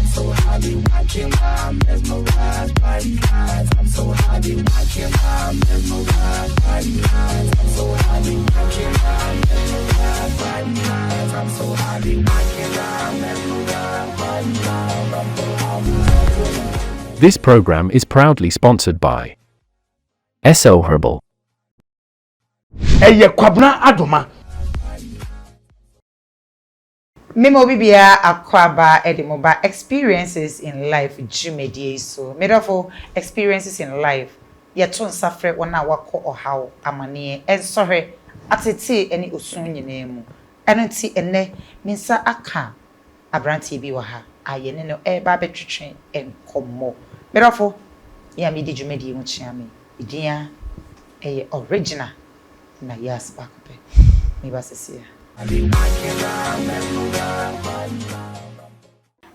so happy watching my mesmerized by these eyes. I'm so happy watching my mesmerized by these eyes. I'm so happy watching my mesmerized by these eyes. I'm so happy watching my mesmerized by these eyes. I'm so happy. This program is proudly sponsored by sh0t Herbal. Eye kwabna adoma. Memo bibia akwaba edimoba experiences in life jumedie so medofo experiences in life yeton safre wona wako ohaw amane ensohwe atete eni osun nyinemu enoti enne minsa aka abrantie bi wa ha ayene no eba betwetwen enkomo medofo ya medi jumedie mu chiame idia eye original Nayas bakope me basesia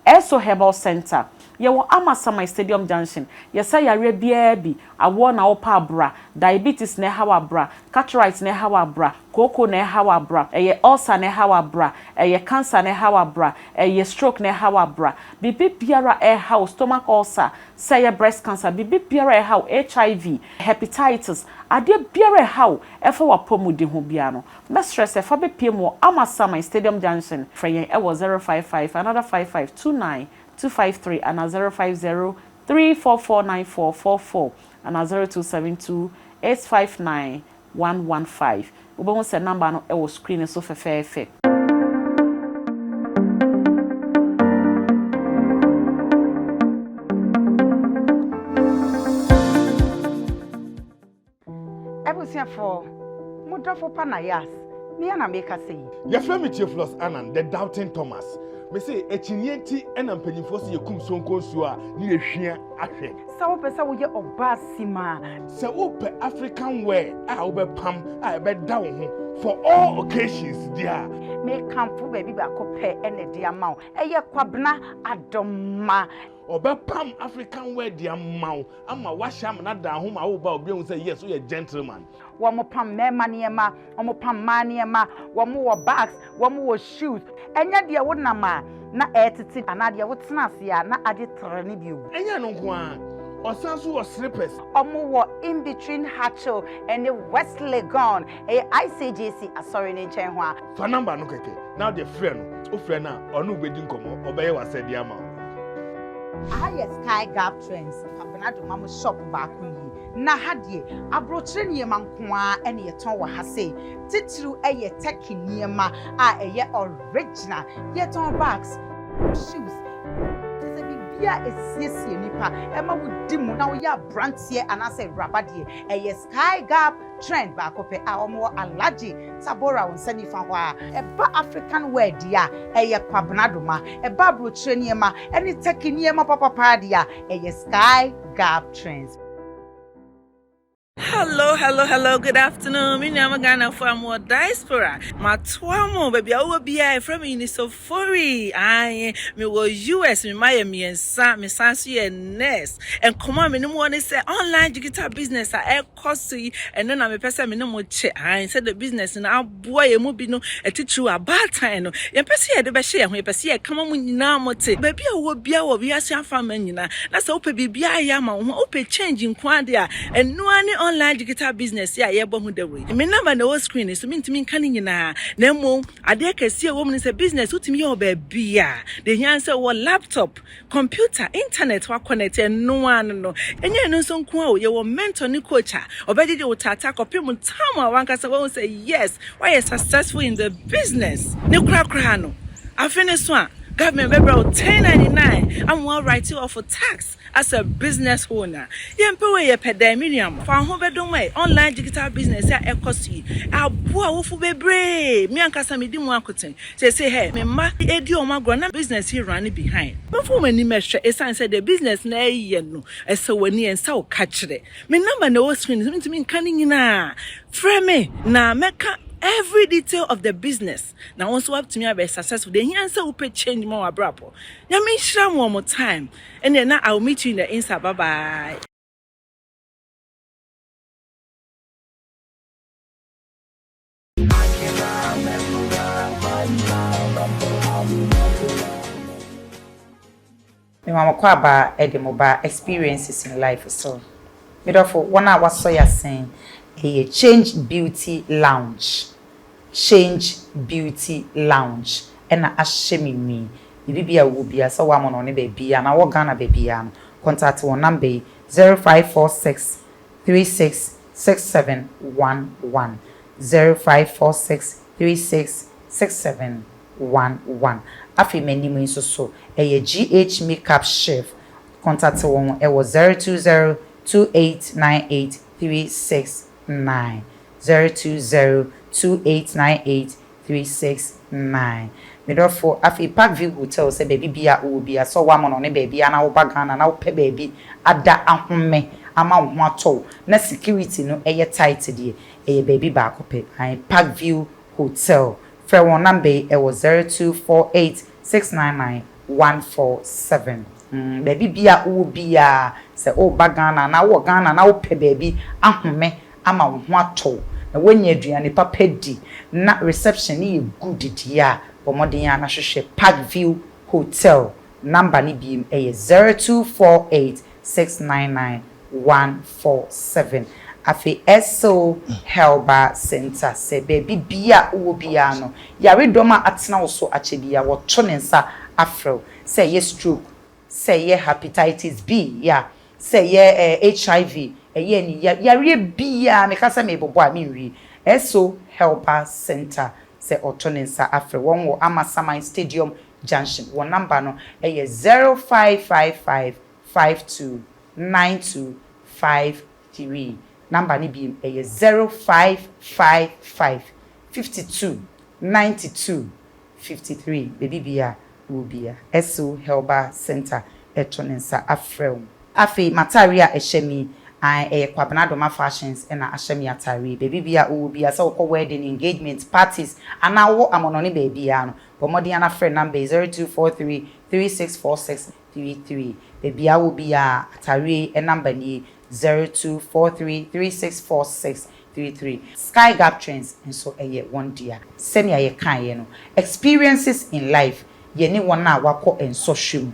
sh0t Herbal Center. Yewo Amasama Stadium Junction. Yesa yare bia bi awo na opa abra, diabetes na hawa abra, cataract na hawa abra, koko na hawa abra, eye ulcer na hawa abra, eye cancer na hawa abra, eye stroke na hawa abra. Bibi biara hawa stomach ulcer, say breast cancer, bibi biara hawa HIV, hepatitis, ade biara hawa efa wapomu di ho bia no. Best stress efa be pm wo Amasama Stadium Junction. Freyen ewo 055 another 5529 253 and 050-344-9444 and 0272-859-115. We won't say number no e screen so fefe. Ebusia for mudafo pa Nayas. Me na make say. Your friend Theophilus Annan, the doubting Thomas. Me say echinienti ena mpanyimfo se yekum sonko nsuo a ne yehwia ahwe. Sa wo pesa wo ye obasima. Se wo pe African wear a wo be pam a be da wo ho for all occasions dia. Me kamfo baby ba kope ene dia ma wo. Eye kwabna adoma. Obepam African wear dia maw ama wahya na da ho ma wo ba obi hu say yes we are gentleman. Womo pam mema niema, womo pam maniema, womo wo bags, womo wo shoes. Enya dia wo nama na etiti anadia wo tena ase a na ade trene bi ogu. Enya no nko a osanso wo slippers. Omo wo in between Hatcho and the West Legon. ICJC asori ne nchen ho a. Fa number no keke. Now the friend, o friend na onu obedi nkomo, obeye wasedi ama. Yes, Sky Gap Trends. Papanado Mama shop back yi. Na hadie abrochire niema nkoa ene yeton wa ha sei. Titru eye teki niema a eye original. Yeton bags, shoes. Tese bibia esiesie nipa. Ema wudi mu na wo ya brantie anase rabadie. Eye Sky Gap Trend back ope a omo alaji Tabora won sani fa ho a. Eba African wear dia eye kwabnado ma. Eba abrochire niema ene teki niema papa dia eye Sky Gap Trends. Hello, good afternoon. My name is Ghana for more diaspora. My twamo, baby, I will be from Unisofori. Me was US, me Miami and Sam, me Sansi and Ness. And come on, me no one say online digital business. I costly, and then I'm a person, me no more check. I said the business, and our boy, a movie no, a teacher, a bad time. You perceive the best share, when you perceive, come on, when you know what baby, I will be our VSA family. That's open, baby, I am open changing quantia, and no any online digital business ya yebo hu the way me number na screen so mintimi kan nyina na mo ade ka sie wo mun say business utimi yo ba bia the yan say wo laptop computer internet wa connect no an no enye no so nko a wo ye wo mentor ni coach a obedi de utata kopim tam a wanka say wo say yes why you successful in the business ne kra no afene so a government be 1099 I'm all right you off for tax as a business owner. Yempe we ye pedeminium for ho bedom way online digital business ya ekosi aboa wo fu bebre me ankasa me di mu akoten say hey me ma edi o magro na business here run behind before many measure esan say the business na ye no ese wani ensa o ka kire me number na wo screen so me kan nyina frame me na meka every detail of the business. Now also up to me be successful. The answer will pay change more abrapo. Yami shram one more time. And then now I'll meet you in the Insta. Bye bye. Me mama kwa ba edemoba experiences in life so. Me therefore one a waso ya sen a change beauty lounge. Change beauty lounge. Ena ashemi mi. Bibia wo bia so wa mo no ne ba bia na wo Ghana ba bia no. Contact one number 0546 366711 0546 366711. Afi menimu nso so GH makeup chef. Contact one e was 020 2898 369 020 2898 Me therefore afi Parkview Hotel say baby bia wo bia so wa mo no ne baby ana wo ba Ghana na wo pe baby ada ahome ama wo ato na security no eye tight de baby ba kope an Parkview Hotel for one number it was 0248699147 baby bia wo bia say o ba Ghana na wo Ghana na wo pe baby ahome ama wo ato na wenye aduane papa di na reception ni good dia Bomodin na hwehwe Parkview Hotel number ni biem 0248699147 afi SO Helba Center se baby bia wo bia no yare doma atena wo so achebia wo to ne nsa afro say ye stroke say ye hepatitis B ya say ye HIV ye ni yare bia me kasa me bobo a me wi SO Helba Center se otonensa afre won wo Amasaman Stadium Junction one number no 0555529253 number ni bi 0555529253 baby bia wo bia SO Helba Center etonensa afre afi material ehemi Kwabenadoma fashions and Ashemi Atari, baby bia will be a so wedding engagement parties, and now what I'm on baby. For Modiana friend number 0243 364633. Baby, I will be a Atari and number 0243 364633. Sky Gap Trends and so a year one dear. Send ya kind experiences in life. Ye ni one na wako and social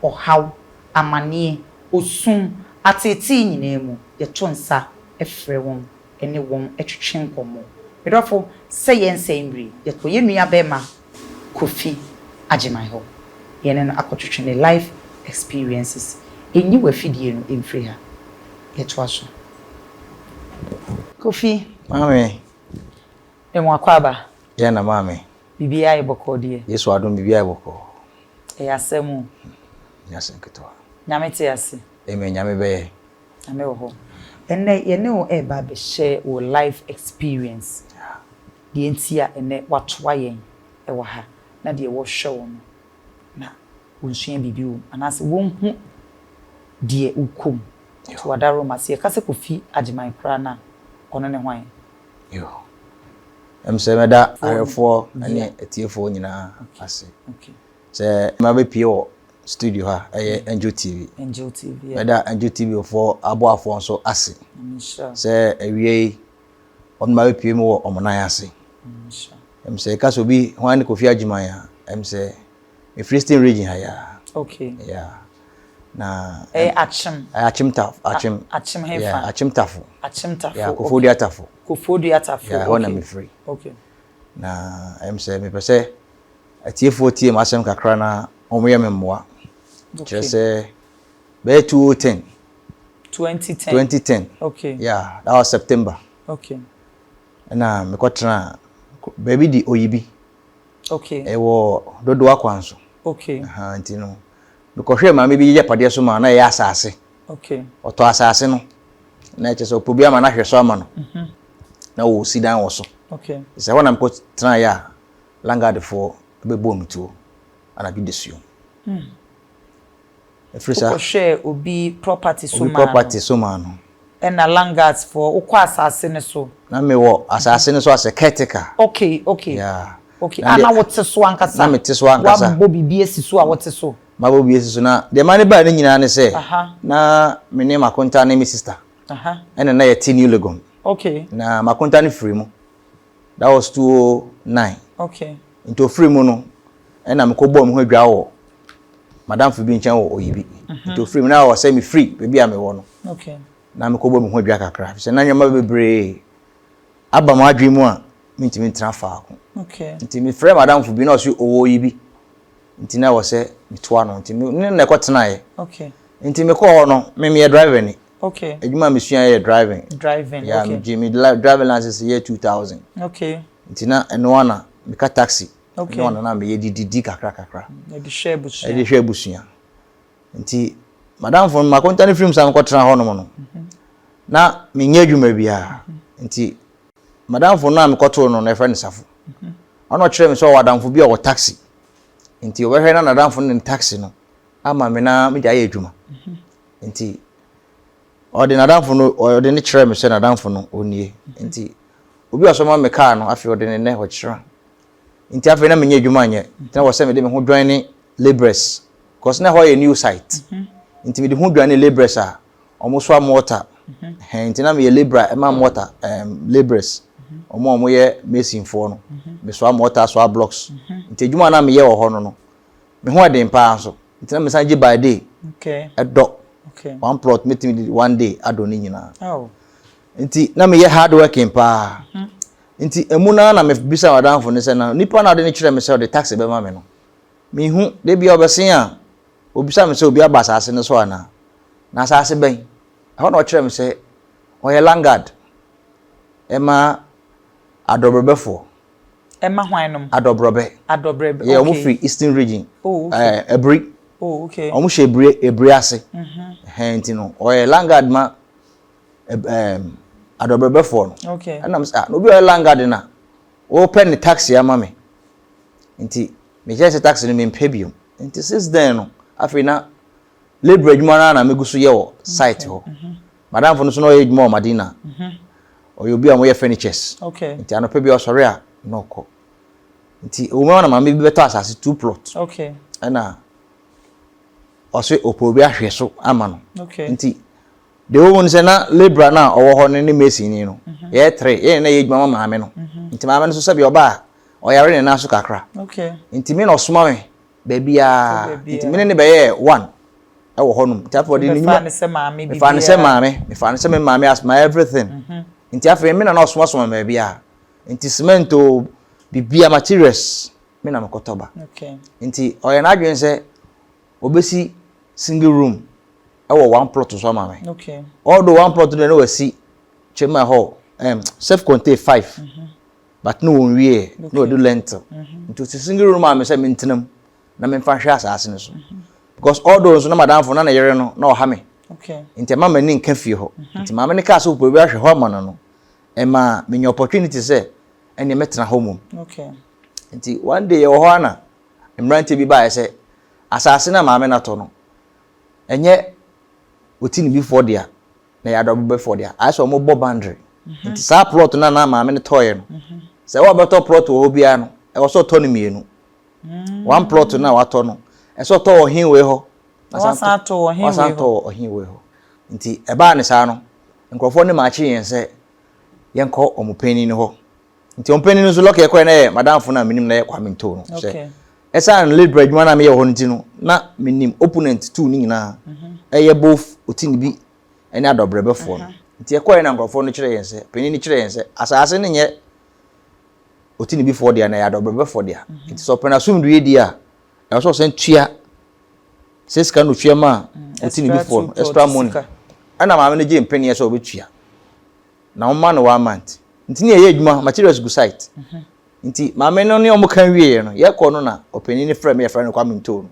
or how amani osum. Ateti nyina mu ye to nsa efre won ene won etwetwe nkomo medofo say ensembri ye to ye nua bema Kofi Agyemang ho ye ne no akotwetwe ne life experiences enyi wafidie no emfri ha ye to aso Kofi mame emo akwaba ye na mame bibia ye bokodie yesu adom bibia ye boko e asemu nyasenketo nyamete ase Eme nyame be ame ho enne ye ne o eba be share o life experience die ntia enne watwa yen e wa ha na die wo hwe wo no na wonsua bibi wo anase wonhu die ukom to wadaro mase kase Kofi Agyemang kra na ono ne hwan yo se meda arefo ane etiefo nyina ase okay se ma be pie wo studio ha Angel TV yeah. Meda Angel TV for aboafo nso ase sure se awie on ma pie mu wo omonan ase sure se ka so bi hwan Kofi Agyemang ya se e Freestone region ha ya okay yeah na achim taf achim hefa yeah achim tafu yeah Kofodia tafu yeah okay. na me free okay na se me pese atiefo tie ma asem kakra na omoye memmoa just say be 2010 okay yeah that was September okay na me kotra baby di oyibi okay ewo dodo akwanso okay ntino me kohwe ma me bi ye pade so ma na ye asase okay oto asase no na eche so pobia ma na hwe so ama no na wo sidan wo so okay se wona me kotra ya langard for be bom tuo ana bi desuo Efrisa share obi property so man no and na langards for ukwa asase ne so na me wo asase ne so as a caretaker okay yeah okay ana wote so ankasa na mete so ankasa wa bobi bi esi so a wote so ma bobi esi so na de mane ba ne nyina ne se na me ne makonta ne me sister ene na ye tini legon okay na makonta ne free mu that was 2009 okay into free mu no ena me ko bom ho adwa wo madam for bi nchen wo oyibi to free me na wo say me free baby am wo no okay na me ko bo me ho adwa kakra se na nyama bebre aba ma adwi mu a me ntimi ntra fa ko okay nti me frɛ madam for bi na so oyibi nti na wo say me to ano nti me na ko tena ye okay nti me ko no me driver ni okay adwuma me sua ye driving yeah me Jimmy driving license year 2000 okay nti na eno na me ka taxi okay no na me ye didi kakra e di share busu e di share busu nti madam for ma konta ne film sam ko tena ho no no na me nya adwuma bia nti madam for na me koto no na friend safo ono kire me so wadamfo bia o taxi nti o behwe na nadamfo ne taxi no ama me na me jaye adwuma nti o de nadamfo no o de ne kire me se nadamfo no onie nti obi asoma me car no afi o de ne ne ho kire nti afi na me nya adwuma anye nti na wo se me de me ho join ne laborers cause na ho ye new site nti me de ho join ne laborers a omo so amota nti na me ye labor e ma mota laborers omo ye mason fo no me so amota so blocks nti adwuma na me ye wo ho no me ho ade mpa so nti na me sanje by day okay edo okay one plot meeting one day adoni nyina oh nti na me ye hard working pa nti emuna na me bisa wadanfo ne se na nipa na de ne kire me se de taxi be ma me no me hu de bia obesen a obisa me se obi aba asase ne so ana na asase ben ho na o kire me se o ye langard ema adobrobefo Emma hwanum adobrebe okay yeah omo free eastern region oh okay ebri oh okay omo she ebri ase nti no o ye langard ma adobrobefo no okay ana me no bi o ye langard na o pen ni taxi ama me nti me je taxi no me mpebio nti since then no afi na labor adwuma na meguso ye wo site ho madam fo no so no ye adwuma o madina o yo bi am ye furnitures okay nti anope bi o sori a no ko nti o me na mama bi beto asase 2 plot okay na o se opo bi ahwe so ama no okay nti de wo won se na labor na o wo ho ne mason ni no ye 3 ye na ye adwuma mama me no nti mama no so se bi oba o yare ne na so kakra okay nti me no soma me bebia nti me ne be ye 1 e wo honum nti afọ de ni nyuma me se maame me fa ne se me maame as my everything nti afọ me na no soma me bia nti cemento bibia materials me na makotoba okay nti o ye na adwen se obesi single room e wo 1 plot so maame okay although 1 plot no wasi chema hall self contained 5 but no one wie no do lentil nti single room am se me ntenam na me fa hwe asase ne so because all those no madam for na yere no na o ha me okay nti mama ni nka fie ho nti mama ni ka so po bi ahwe ho ma no e ma me nya opportunity se ene metena ho mum okay nti one day wo ho ana mrante bi ba se asase na mama na to no enye otini before dia na ya dobo before dia aso mo bo boundary nti sa plot na mama ni toye no se wo beto plot wo bia no e wo so to no mienu one plot na wa to no e so to ohin we ho wasan to ohin we ho nti e ba ne sa no nkrofo ne ma chi yen se yenko omupeni ne ho nti omupeni no so loke ekwe na madam fo na minim na kwaminto no se esa an lead bridge man na me ye ho nti no na minim opponent 2 ni nyina eye both otini bi ene adobrebe no nti ekwe na nkrofo no kire yen se peni ni kire yen se asase ne nye otini bi for dia na ya adobrebe for dia nti so pena sum du yedi a e so sen tua seska no tua ma otini bi for extra money ana ma me ne je mpeni so obetua na umma no 1 month nti ne ye adwuma materials go site nti ma me no ne omo kan wie no ye ko no na openi ne frame ye frame no kwaminto no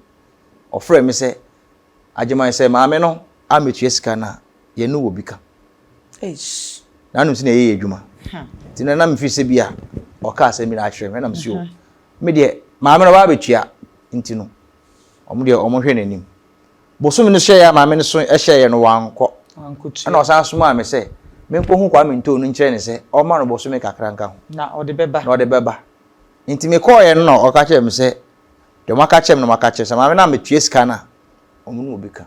o frame se agema se ma me no ametua sika na ye no obika eish na no nti ne ye adwuma nti na me fi se bia o ka se mi na ahwe me na me sio me de ma me no ba betua nti no omo de omo hwe nanim boso me no hye ya ma me no so hye ye no wanko ana osan so ma me se me ko hu kwaminto no nkire ne se o ma no boso me kakra nka ho na o de beba nti me call ye no o ka kire me se de maka kire me no maka kire se ma me na me tue sika na omo no obika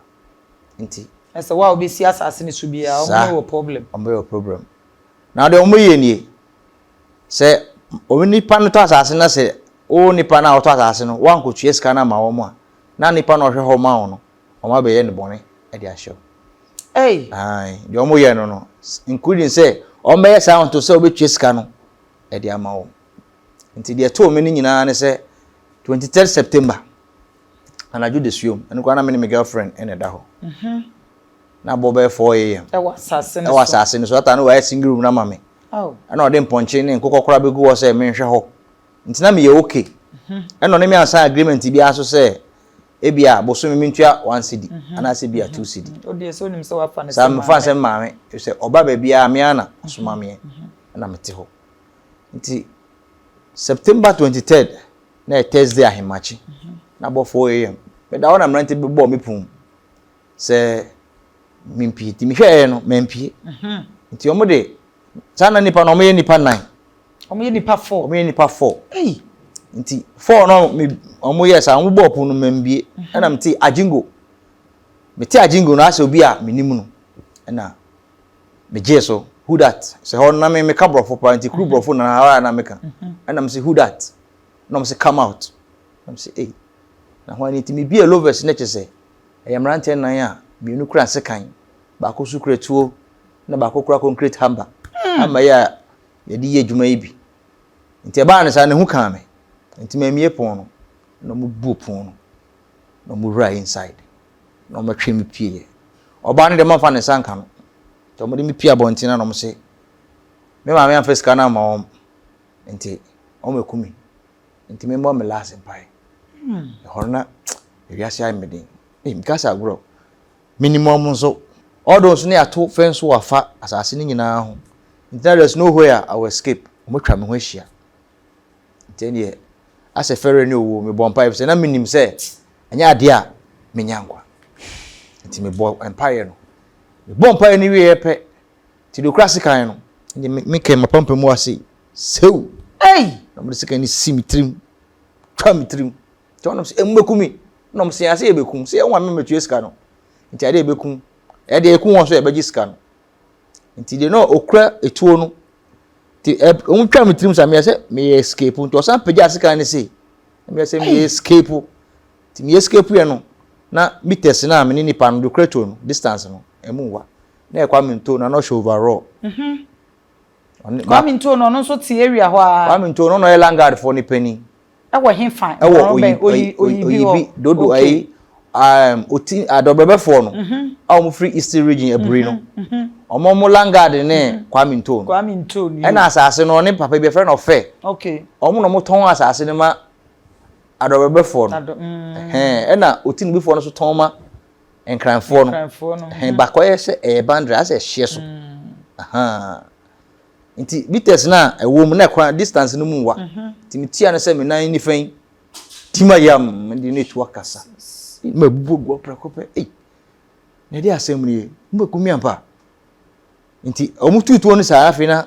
nti ese wa obi si asase ne so bia omo no problem na de omo ye nie se o nipa no to asase na se o nipa na o to asase no wan ko tue sika na ma wo mo a na nipa no hwe ho ma wo no o ma be ye ne bone e de ahye ai de o mo ye no no including say o me ye sa onto say obetwe sika no e de ama wo nti de to me ni nyina ne say 23 September anaju de suom ene kwa na me my girlfriend ene da ho na bo be 4 am e wa sase ne so ata no wa single room na mame ana o de mponche ne nkokokora begu wo say me nhwe ho nti na me ye okay eno ne me ansa agreement bi aso say ebia boso me ntua 1 cedi ana se bia 2 cedi odi so nim se wa fa ne sam fa se mame say oba ba bia me ana so mame na mete ho nti September 23rd na Thursday ahimachi na bo 4 am me da wona mrante be bo me pum se mimpi ti mi hwe no mempie nti omo de sana nipa no me nipa 9 omo ye nipa 4 omo ye nipa 4 nti 4 no me omo yes an bo pum no membie na mti ajingo meti ajingo no ase obi a menimu no na me jeso who that se ho na me ka brofo pa nti kru brofo na ha na meka na me say who that na me say come out na me say na ho ani ti me bia lovers na chese eyamrante nan a mienu kura sekan ba ko su kura tuo na ba ko kura concrete hammer ama ya yedi ye dwuma ibi nti ba ne sa ne hu kan me nti me mie pon no na mu bu pon no na mu right inside na ma twe me pie oba ne de ma fa ne sanka no to mo de me pie abontina na mo se me ma me an face kana ma om nti o me kumi nti me mo me last empai horna ewiase ai medin mkasa agro minimum so all those ne ato fence wafa asase ni nyina ho there is nowhere I will escape omotwa me ho ahia ntie as a ferry ni owo me bon pipe say na minim say anya ade a menyankwa nti me bo empire no me bon empire ni wie pe ti do classical no ndi me ke mapampa mu ase sew na mo sika ni simitrim twa mitrim to no say embekumi no mo say ase ebekum say enwa me metue sika no nti ade ebekum e de ekun won so ebegi sika no nti de no okra etuo no ti ontwa mitrim sa me say me escape nti osan pega sika ne say me say me escape ti me escape ye no na meters na me ni pa no do kreto no distance no emuwa na ekwa minto na no show overall kwa minto no no so ti area ho a kwa minto no no elangard for ni penny ewo hin fine oyi dodo ai oti adobebe for no a mo free east region ebri no omo langard ne kwa minto no na asase no ne papa be friend of fair okay omo no mo ton asase ne ma adobebe for no na oti no before no so ton ma enkranfo no bakoye se e boundary as e hye so nti bites na ewo mu na kwa distance no mu wa nti mitia na se me nan ni fan tima yam ndi ne tu akasa ma bubu prakope na dia assemble mbekumi ampa nti omututu no sa afi na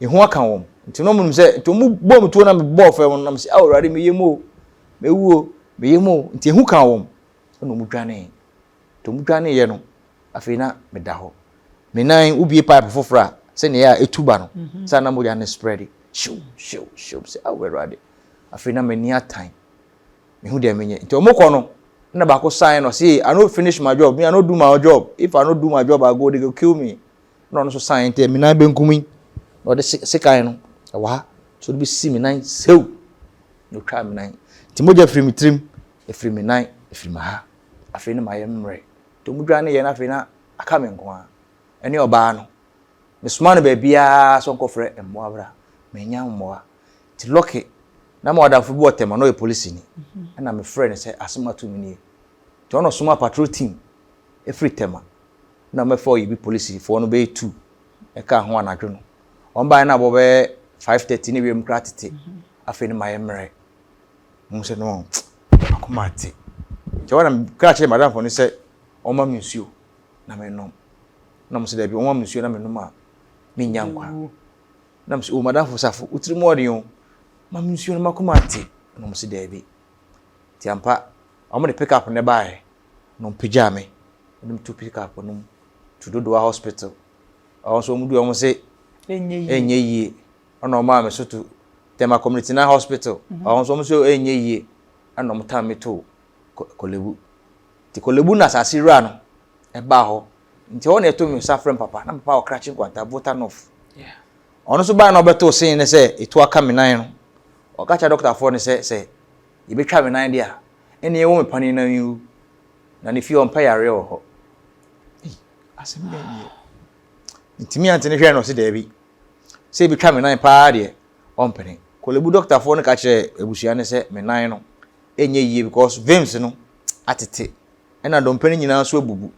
ehu aka wom nti no munum se to mu bom tu na me bo fa won na me se awurade me yemo mewuo me yemo nti ehu ka wom no mu dwane to mu dwane ye no afi na me da ho me nan ubie pipe fofora se ne ya etuba no sa na mo ya ne spread show se awurade afi na me ni atan me hu de menye nti omukọ no na ba ko sign no say I no finish my job me I no do my job if I no do my job I go they go kill me no so sign te me na benkumi no de sekai no wa so be see me nan sew no try me nan ti moja free me trim e free me nan e free ma ha afi ne ma yemre to mudwa ne ye na afi na aka me nko a ene oba no me suma no ba bia so nkofre emmo abra me nya mmoa ti lock na ma wadafo bi otema no e police ni na me friend say asema to me ni to ono suma patrol team e free tema na me for you be police for no be 2 e ka ho anadwo no on ba na bo be 5:30 ni wiem kratete afi ni mayemre mu se no akomate je wana krache madam for ni say o ma mensuo na me no na mo se da bi o ma mensuo na me no ma me nyankwa na mo se o madam for safo utiri mo odi o ma mensuo na makomate na mo se da bi ti ampa o mo de pick up ne bae no pijame no to pick up no to do hospital also mu do o mo se enye yie ona ma me so to tema community na hospital also mo se enye yie ana mo tam me to kolebu ti kolebu na asase ra no e ba ho nti ho na eto mi safrem papa na papa o krachi kwanta voter off ono so ba na obeto sin ne se eto aka me nan no o ka cha doctor for ne se e betwa me nan dia ene e wo me pani na yu na ne fi on pa yare o ho asem be ni ntimi ante ne hwe no se da bi se betwa me nan pa de on pene kolebu doctor for ne ka che ebusua ne se me nan no enye yie because veins no atete ena dompani nyina so abubu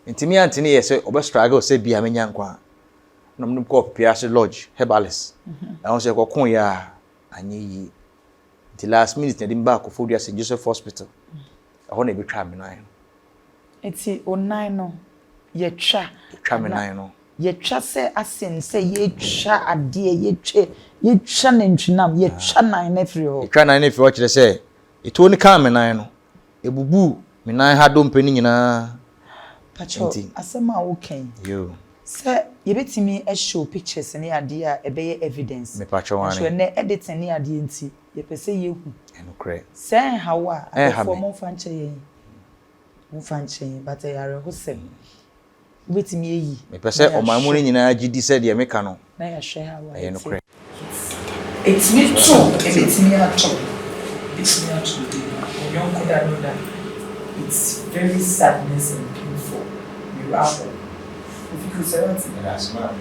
ntimi ante ne yese obe struggle se bia menya nkwa na mnum ko piase lodge herbalist na se ko kon ya anye yi the last minute na dimba ko fodua St Joseph Hospital aho na betwa me nan eti onan no ye twa me nan no ye twa se asen se ye twa ade ye twa na ntwinam ye twa nan na firi ho twa nan na firi ho kire se eto ni kan me nan no ebubu me nan ha dompani nyina pacho asema wo ken yo se ye betimi show pictures ni ade a ebeye evidence me pacho wane so ne editing ni ade nti ye pese ye hu eno kre se hawa afo mo fanche yen mo fanche but yare ho se betimi eyi me pese o mamu ni nyina gidi se de me ka no na ya hwe hawa eno kre it's me too betimi ato betimi ato o yon ko da no da it's very sadness and painful you are if you say what that's man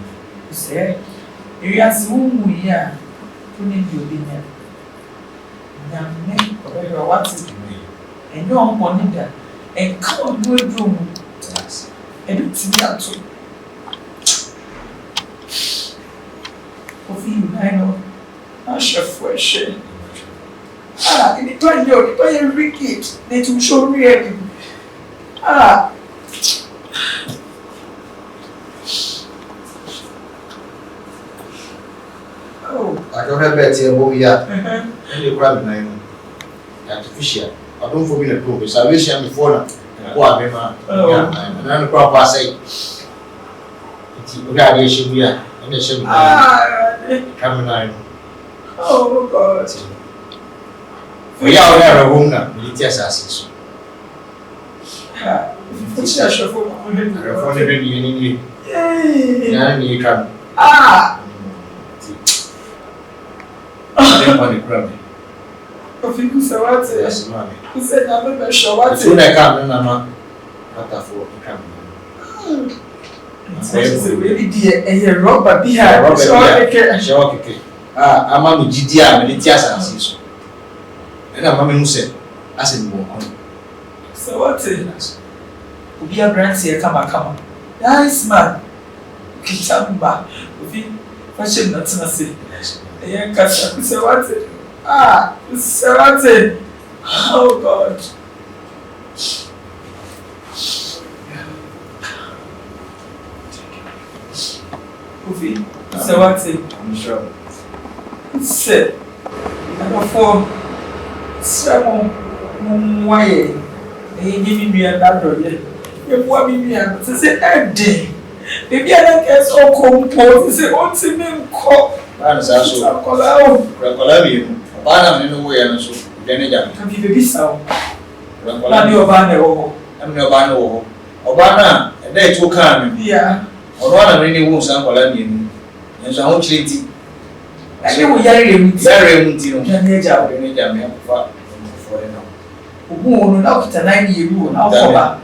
say you are soon we are putting you in there na me or what and you on money that and come on do room yes and it's me ato of you I know I shall fresh it was your wicked they to show really I don't have bet here what we are and you grab me now artificial I don't for me the proof so I wish I'm before na ko abema na no crop I say it's radiation we are and the shame come now oh god we are there home now military assassin it's a show for the ni na ni come on the crab. Of you say what? Yes, mommy. You said I'm not sure what. Soon I come, Mama. What for come? It's really dear, and you're rubber behind. Sure, okay. I'm a GDM, and it's just and I'm who said, I said, more. So what's it? We are brands here, come on. Nice man. Keep coming back. If you fashion not to say. Yeah, Kasha, say what? Say what? Oh God. Ufi, say what? I'm sure. Say, number 4. Say, why? You give me a dollar. You want me to say, day. Maybe I don't get so composed. Say, what's in me? Ana saso rakola mi bana me no we na so dene jam kan bi bebi sawo rakola ni oba na wo am ne oba na wo oba na e dey to kan mi ya oro na me ni wo san kola mi ni enso ho chireti ani wo yare mu ti no dene jam me fa for na ogun onu na okita 9 yeru na oba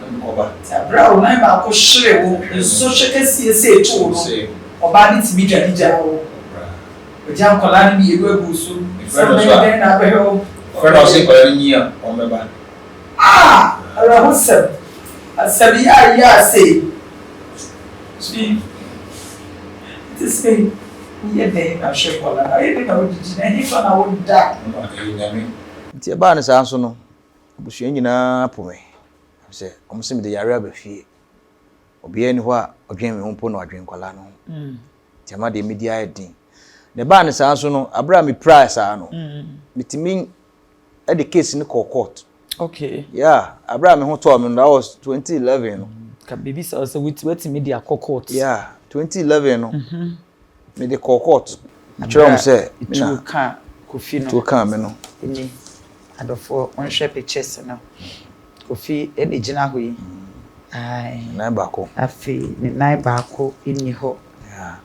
abra o na ba ko hire wo so shekesi ese etu no oba ni timi dwadija wo Jam Colani, you will go soon. Then I will. For no say Colania on the back. I said, yeah, say. See, this thing, yet they are sure. I didn't know any fun I would die. It's a bonus answer. No, Bush nyina po me. Say, almost me the yare be fie. Obi anywhere, again, me won't put no drink colano. Tiama de media din. The ban is also no Abraham price no mitimi e the case in court. Okay. Yeah, Abraham who told me that was 2011 no. Can baby say also with media court. Yeah, 2011 no. Me the court. Actually say it can Kofi no. To come no. Any adofo on share pictures now. Kofi ene gina ho yi. Ai. Na baako. Afi ne nan baako inni ho. Yeah.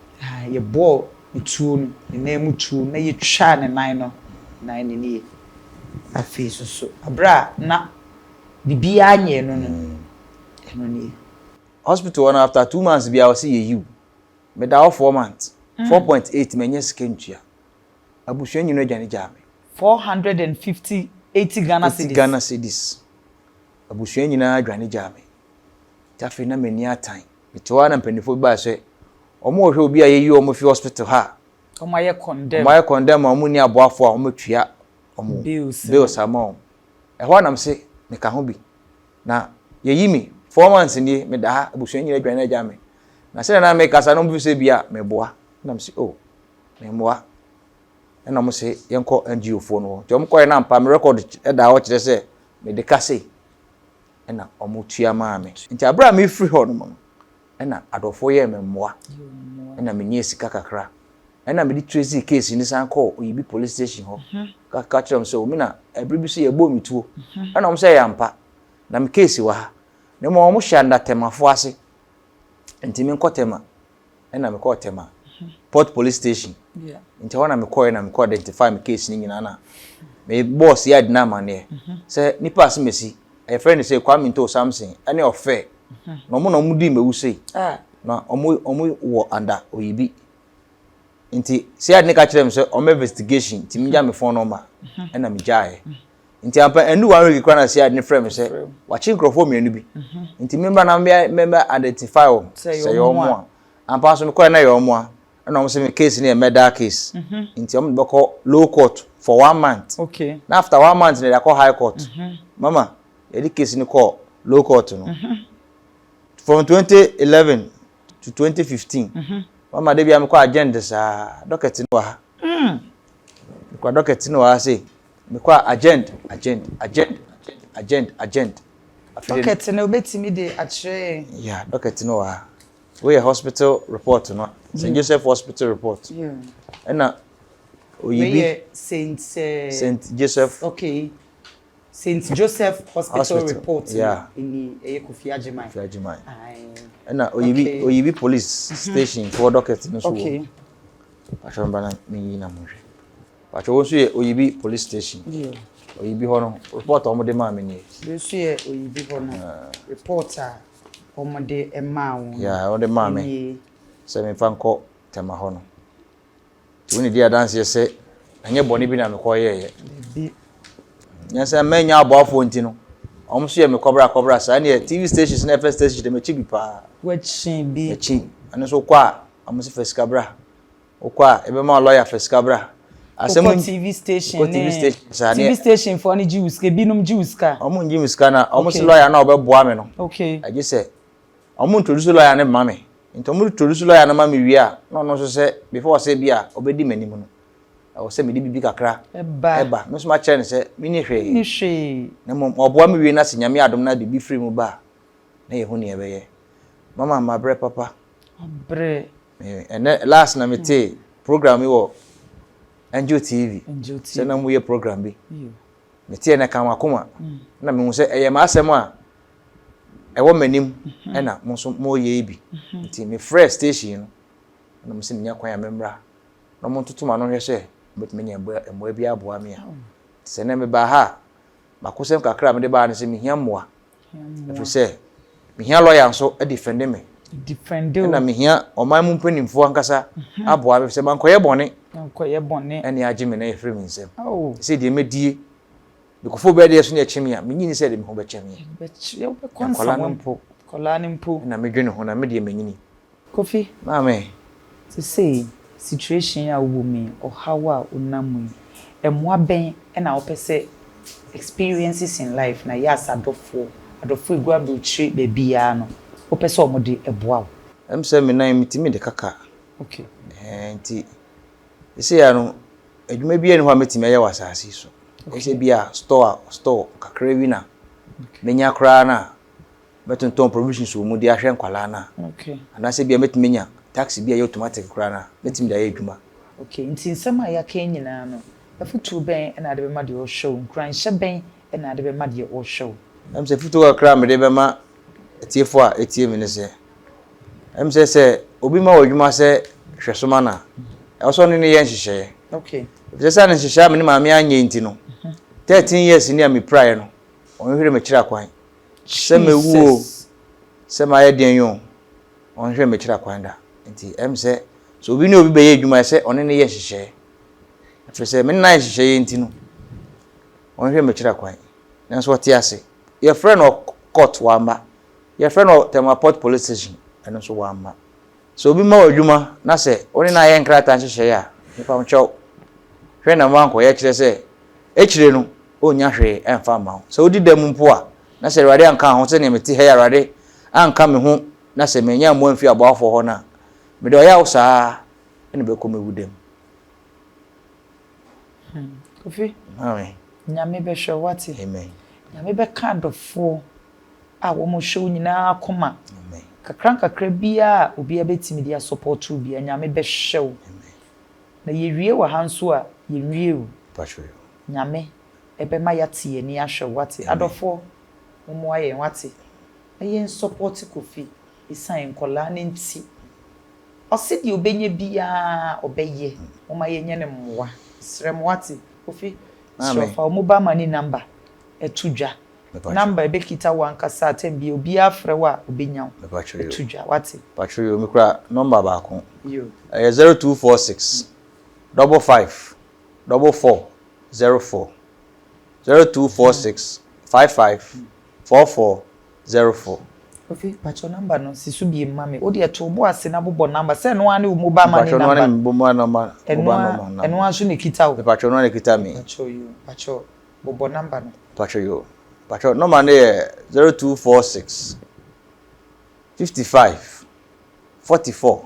Ye bo tuo no, ne mu tuo na ye twa ne nan no. Nan ne nie. Afi so. Abra na bibia anye no no. Eno nie. Hospital one after 2 months bia o see you. Me da 4 months. 4.8 menye skentua. Abusuan nyino adwane jame. 450 80 Ghana cedis. 80 Ghana cedis. Abusuan nyina adwane jame. Tafe na mani atan. Metoa na mpanifo ba se omo hwe obi ayeyi omo fi hospital ha. Omo aye condemn. Omo aye condemn omo ni aboafo a omo tua omo bills amount. Ehwa nam se me ka ho bi. Na yeyi mi 4 months ni me da ha abusuan nyina adwane jame. Na se na me kasa no mbi se bia me boa. Na me se oh me moa. Na mo se yenko NGO fo no. Ti omo koye na mpa me record e da ho kire se me de kase. Na omo tua ma me. Nti abra me free ho no mo. Na adofo ye me moa. Na me nye sika kakra. Na me di tracy case ni san call oyibi police station ho. Ka kire am se o me na ebri bi se ye bo mi tuo. Na omo se ya mpa. Na me case wa ha. Na mo omo hya nda temafo ase. Nti me nkotema. Na me kotema. Port police station. Yeah. Nti wana me call na me call identify me case ni nyina na. Me boss ya dina mane. Say nipa ase mesi. A friend say Kwame Nto Samson. Any offer. No mo di me wusei. Na omo wo under oyibi. Nti say ad ne ka kire me say omo investigation. Nti me ja me phone number. Na me jae. Nti ampa enu wan week kwana say ad ne frame say wachi nkrofo me anu bi. Nti member na member identify o. Say yo mo. Ampa so me call na yo mo a. Na omo say me case ni a murder case. Nti omo be call low court for 1 month. Okay. Na after 1 month they call high court. Mama, the case ni call low court no. From 2011 to 2015. Mama dey be am call agenda sa docket no ha. Kwa docket no ha say me call agenda. Docket no betimi dey akire. Yeah, docket no ha. We a hospital report no. St. Joseph Hospital report. Yeah. Na oyibi Saint Joseph. Okay. St. Joseph Hospital report. Yeah. In Kofi Agyeman. Kofi Agyeman. Na oyibi police station for docket no so. Okay. Achamba na mi na monhwe. Pacho wo so ye oyibi police station. Yeah. Oyibi ho no report omo de ma me ni. We so ye oyibi ho no reporter omo de ema wo. Yeah, o de ma me. Se me fanko tema ho no. Ti woni dia dance ye se anye boni bi na me ko ye. Bi Nyansa menya aboafo nti no. Omo so ye me kobra sa na TV stations na first station de me chi bi pa. Wachin bi. Echi. Ane so kwa omo se first cabra. Okwa ebe ma lawyer first cabra. Asem TV station. TV station for any Jews ke binum Jews ka. Omo nji miska na omo se lawyer na obeboa me no. Okay. I just say omo introduce lawyer na ma me. Nti omo introduce lawyer na ma me wi a no so say before say bia obedi manim no. I was say me di bibi kakra. Eba. Me so ma kire ne say me ni hwe. Ni hwe. Na mo oboa me wi na se nyame adom na de bi free mu ba. Na ye hu ne ebe ye. Mama ma bre papa. Bre. And last na me te program wo NGO TV. Se na mu ye program bi. Me te na kan akoma. Na me hu say eye ma asem a e wo manim e na mo so mo ye bi. Nti me fresh station no. Na mo se nya kwan ya memra. Na mo tutuma no hwe se betime nya emo bi aboa me a. Se na me ba ha makosem kakra me de ba ne se me hia moa. Efu se me hia lawyer nso e defend me. Na me hia oman mu mpanimfo ankasa aboa me se bankoye bone. Bankoye bone. Ene age me na e free me nsem. Se de medie bikofo be de so na echemi a me nyini se de me ho be chemi. Be konsampo. Kola ni mpo. Na me dwene ho na me de menyini. Kofi. Mame. To say situation ya wo me or how a unamu. Emwa ben e na opese experiences in life na yes adofo igwa do chi be bia no. Opese omode eboa wo. Em se me nan mitimi de kaka. Okay. Nti ise ya no adwuma bia ni ho ametimi aye wasase so. Ise bia store kakra wi na. Menya kra na betonton provisions wo mu de ahwe nkwala na. Okay. Anase bia metimi nya taxi bia ye automatic kra na. Metimi da ye adwuma. Okay, nti nsema ya ka nyina no. Afutu ben na de be ma de o show, nkran hye ben na de be ma de o show. say futu kra me de be ma etiefo a etie me ne se say obi ma wadwuma se hwesoma na also ne ye nhihye okay say na nhihye me ne ma me anye nti no 13 years ni am pray no onhwere me kira kwan se mewu se ma ye den yo onhwere me kira kwan da nti say so obi ne obi be ye adwuma se one ne ye nhihye afre se me na nhihye nti no onhwere me kira kwan nanso wote ase your friend or court wamba your friend or Temaport police station and so wamba so obi ma wadwuma na se one na ye nkrata nhihye ya nipa mcho hwe na manko ye kire se echire no onya hwe emfa ma so odi dam mpo a na se rade anka ho se ne meti he rade anka me ho na se menya mo amfi aboafo ho na me de oya usa ene be ko mewudem Kofi amen nyame be hwe wate amen nyame be ka dofo a wo mo hwe nyina akoma amen kakra bia obi abetimi dia support bia nyame be hwe wo na yewie wa hanso a yewie wo pastor nyame ebe ma yate ani ahwe wate adofo mo aye wate ayen support Kofi isan nkola ne nti osidi obenye bia obeye mo ma yenye ne mmoa srem wate Kofi strofa mobile money number etudwa number ebe kita wankasa atem bi obi afre wa obenya etudwa wate pastor yo mikra number ba ko yo 0246 55 44 04 0246 55 44 04 Kofi pacho number no sisu bi mame odi eto bo ase na bobo number se no ane mobile money number pacho no ane mobile number eno aso ne kita wo pacho no ane kita mi pacho yo pacho bobo number no pacho yo pacho number ne 0246 55 44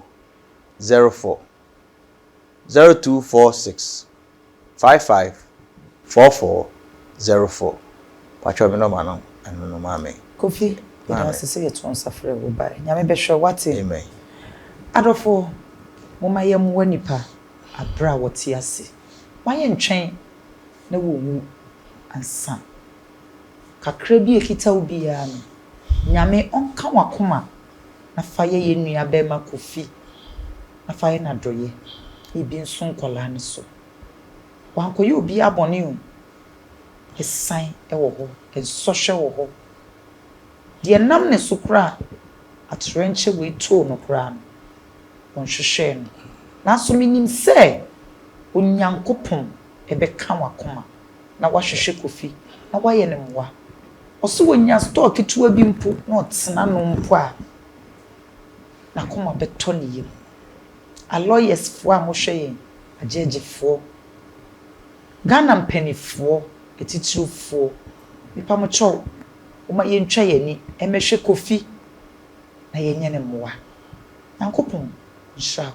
04 0246 55 44 04 pacho me number no eno no mame Kofi ida sese yeto nsafre wo ba nyame be hwe wate amen adofo moma yem wanipa abra wote ase waye ntwen na wo wu ansa kakra bi ekita wo bia no nyame onka wakoma na faye ye nua be ma Kofi na faye na doye ibi nso nkola ne so wankoye obi abone o esan ewo ho ensohwe wo ho de nam ne so kra atrenche we to no kra no onhwehwe no na so minim se onyankopon ebe ka wakoma na wahwehwe Kofi na waye ne mwa oso wonya store ketewa bi mpo na otena no mpo a na koma beto ne yim a lawyers fo a mo hwe agegefo Ghana mpanifo etitirufo nipa mo cho uma yentwa yani emehwe Kofi na yenye ne mwa yankopon nsha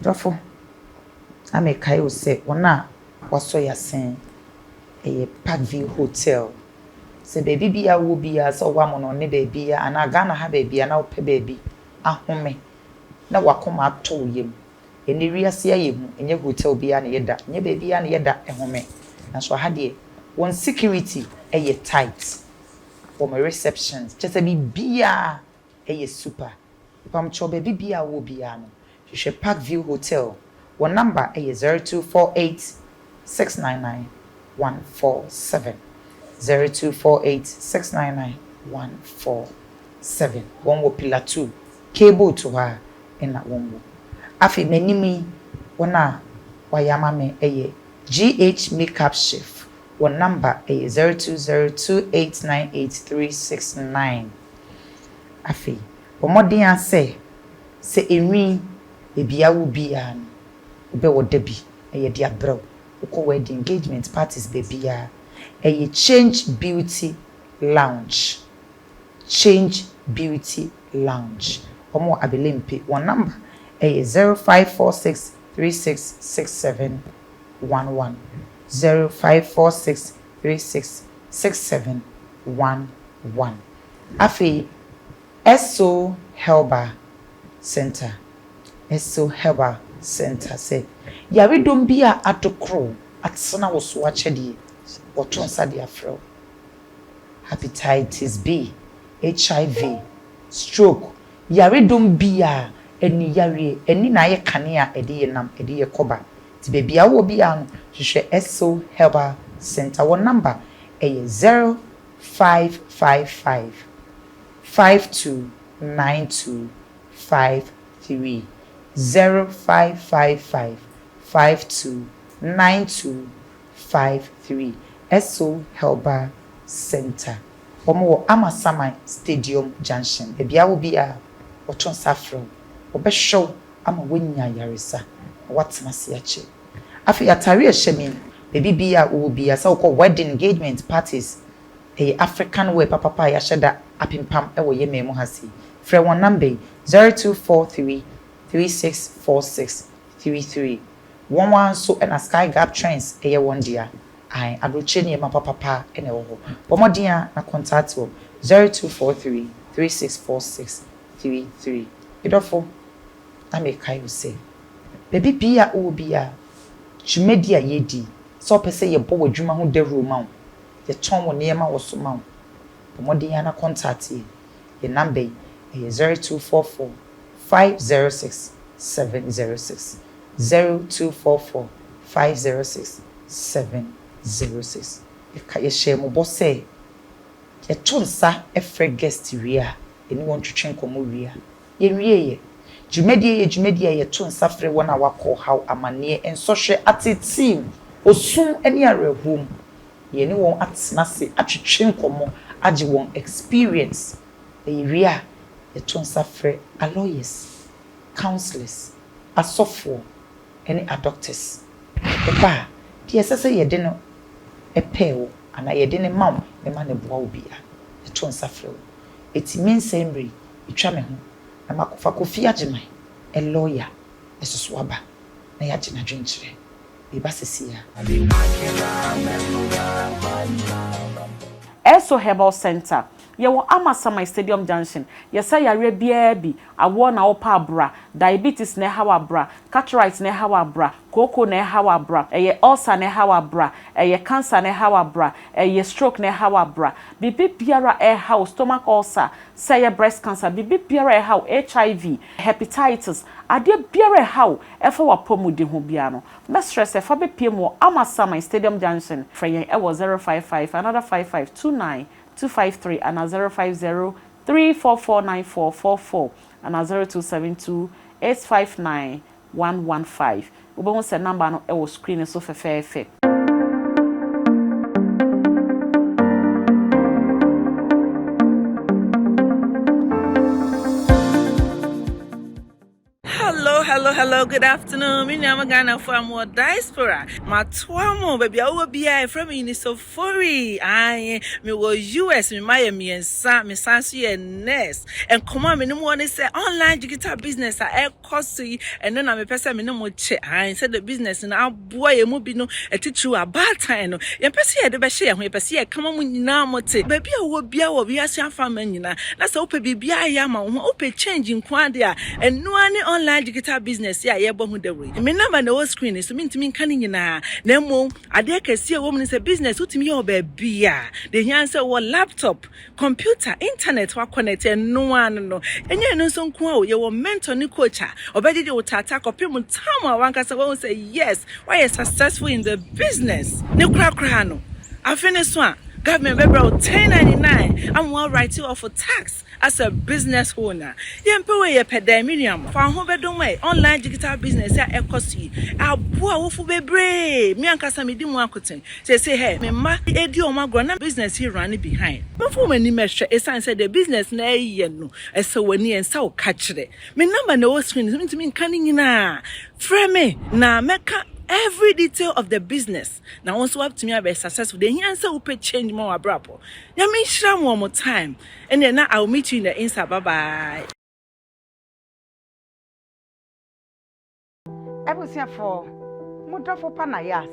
dofo amekai o se wona waso yasen Parkview Hotel se baby bia wo bia so wa mo no ne baby ya ana Ghana ha baby ya na wo pe baby ahome na wakoma ato yem eni wiase ayemu enye hotel bia na yeda enye baby ya na yeda ehome na so ha de won security tight for my receptions just be bia super pam cho baby bia wo bia no hwehwe Parkview Hotel one number 0248 699 147 0248 699 147 one wo pillar 2 cable to her in that one wo afi menimi wona wayama me GH makeup chef one number 0202898369 afi omodin ase se enwi ebia wo bia no be wo dabi dia brew uko wedding engagement parties baby ya Change Beauty Lounge omo abelempe one number 0546 366711 0546 366711 afi sh0t Center say yare dom bia atokro atsena wo so achede woton sa de afro hepatitis B, HIV, stroke, yaredom bia, eni yare, eni na ye kanea edi nam edi ye koba. Ti baby awo bia no, SO Herbal Center. One number 0555 529253 0555 529253 SO Herbal Center. Omo Amasaman Stadium Junction. Baby awo bia oton safro obehwew ama wonya yaresa what's masiache afi atare ehyemin baby bia wo bia sa ko wedding engagement parties African way papa ya sheda apimpam ewo ye memu hasi frɛ one number 0243 364633 one so na Sky Gap Trends eye one dia ai abroche ne ma papa ene wo ho pomodia na contact wo 0243 364633 idofo na me kai you say baby bia wo bia dwumadi a yedi so pese ye bo wadwuma ho dawuro ma wo ye ton wo ne ma wo so ma wo pomodia na contact ye number 0244 506 706 0244 506 706 ye share mo bo say ye tonsa efre guest ria eni won twetwen komo ria ye wie dwumadi ye tonsa frɛ wona wakɔ how amane ensɔhwɛ atitim osum eni arehom ye ni won atena se atwetwen komo age won experience ye ria ye tonsa frɛ lawyers, counselors, asofo eni doctors eba die sese ye de no epewo ana ye de ne mam me ma ne boa obia ye tonsa frɛ eti mensembri itwa me ho na makofa kofi agiman a lawyer esoso aba na ya gina dwenkyere e ba sesia SO Herbal Center. Yewo Amasamai Stadium Junction. Yesa yare bia bi awo na opa abra, diabetes na hawa abra, caretaker na hawa abra, koko na hawa abra, ulcer na hawa abra, cancer na hawa abra, stroke na hawa abra. Bibi biara hawa stomach ulcer, say breast cancer, bibi biara hawa HIV, hepatitis, ade biara hawa efa wa pomudi ho bia no. Best stress efa be pmo Amasamai Stadium Junction. Freyen ewo 055 another 5529 253 and 050 3449444 and 0272 859 115. We won't say number no e screen so fefe. Hello, good afternoon. Me name Ghana for more diaspora. My twamo baby I will be from Unauthorized. I me was US me Miami and Sam me Sansu and Nayas. And come on me no one say online digital business I cost and then I'm a person me no more check. I said the business and our boy e mo bi no e teach a bad time no. Ye pese e de be share ho ye pese e kama mu nyina mote. Baby a wo bia wo bi asia fama nyina. Na se ope bibia ya ma wo ope change nkwade a and no any online digital business ya yebo hu the way me number na wo screen so me ntimi kan nyina na mo ade kase wo me say business utimi yo ba bia the here say wo laptop computer internet wa connect no an no enye no so nko a ye wo mentor ni coach a obedi wo tata kopim tam a wanka say wo say yes why you successful in the business ne kra no afene so a government be bro 1099 I'm well write you off for tax as a business owner. Yempe ye pedeminium for ho bedom way online digital business ya ekosi aboa wo fu bebre me ankasa me di mu akoten say hey me ma edi o ma gro na business here run behind me fu mani mehwe esan say the business na ye no ese wani ensa o ka kire me number na wo screen me ntimi nkan nyina frame me na meka every detail of the business. Now, once you have to be successful, then you answer will pay change more abruptly. Let me share one more time, and then now I'll meet you in the Insta. Bye bye. Ebusia for Mudrafo Nayas.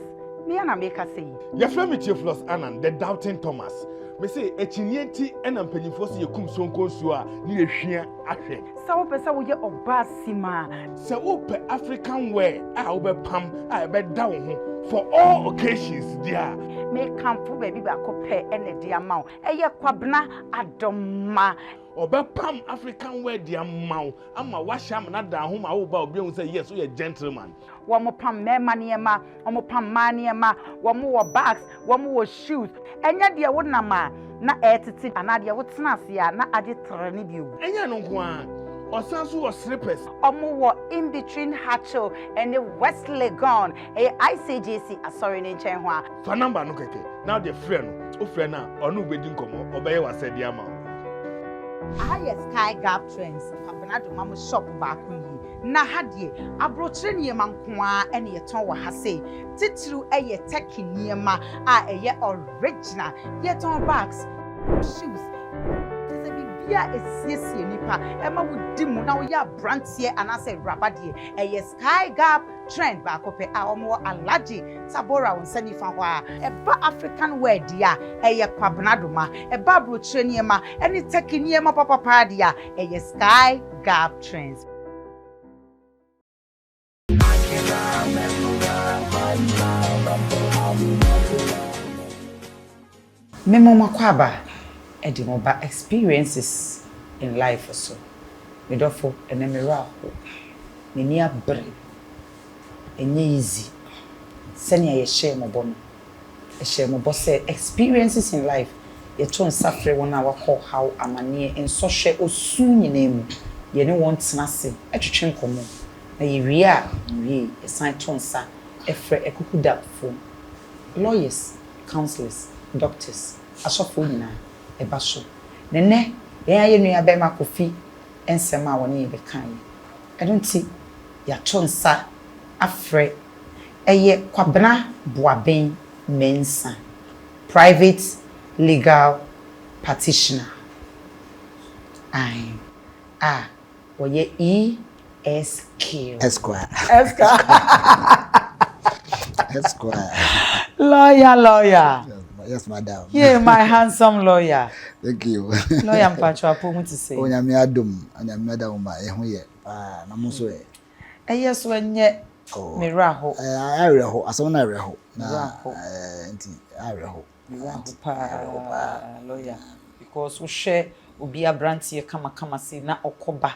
Me and America say. Your family Theophilus Annan, the doubting Thomas. Me say echinienti ena mpanyimfo se yekum sonko nsuo a ne yehwia ahwe. Sa wo pesa wo ye obasima. Se wo pe African wear a wo be pam a be da wo ho for all occasions dia. me kamfo baby ba ko pe ene de ama wo eye kwabena adoma Obepam African wear the amount. Ama washam na da home awo ba obi hu say yes, we a gentleman. Womo pam mema niema, womo pam ma niema, womo wo bags, womo wo shoes. Enya de wo nama na etiti anade wo tena ase a na ade trene bi ogu. Enya no nko a. Osanso wo slippers. Omo wo in between Hatcho and the West Legon. ICJC asori ne nchen ho a. Fa number no keke. Now the friend, o friend na onu bedi nkomo, obeye wa said the amount. Sky Gap Trends Papenado Mama shop back yi na hadie abrochire niema nkoa ene yeton wa ha sei titru eye teki niema a eye original yeton bags shoes tese bibia esiesie nipa ema wudi mu na wo ya brantie anase rabadie eye Sky Gap Trend back up a omo alaji sabora won sani fa ho a eba African wear dia eye kwabenado ma eba abrochire niema ene teki niema papa dia eye Sky Gap Trends. Memo makwaba edi mo ba experiences in life so. Me dofo ene me ra ho. Me ni abre. Enye easy. Senya ye share mo bono. E share mo bo say experiences in life ye ton safre wona wakọ how amane enso hwe osu nyina mu. Ye ne won tena se etwetwe nkomo. Na ye wie a wie e san ton sa efre ekukuda fo. Lawyers, counselors, doctors, asofo nyina e ba so. Nene ye nua be ma kofi ensem a woni be kan. I don't see ya ton sa afre eye kwabena boaben mensa private legal practitioner oye Esquire. Lawyer. Yes, madam. Yeah, my handsome lawyer. Thank you. Lawyer mpacho apomu to say. Onyame adom ma ehu ye. Na mo so ye. Yes wenye miraho. Areho, aso na areho. Na enti areho. Lawyer. Because we share obi abrantie kama say na okoba.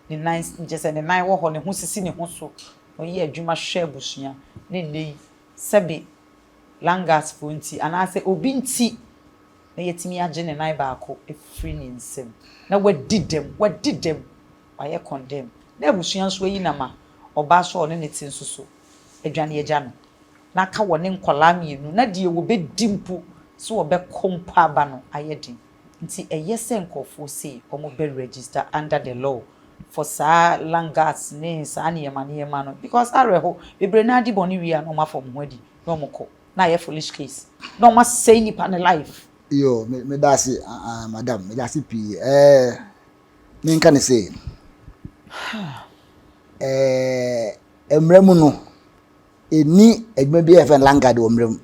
The nice just and the nine wo ho ne ho sisi ne ho so. Oyi adwuma hwe busua. Ne nei sebi langas fonti anase obi nti na yetimi age ne nine baako efri ne nsem. Na wadidem waye condemn. Na busua nso yi na ma oba so ne ti nso so adwane agya no na ka woni nkola mienu na de wo bedimpu so wo be kompa ba no ayedin nti eyese nkofo say omo be register under the law for sa langas ne sa ne yema no because areho bebre na di boni wi no ma fom ho adi no moko na ye foolish case no ma say ni pa ne life yo me dasi madam me dasi pi me nka ne say emremu no eni edwuma bi efe langard o mrem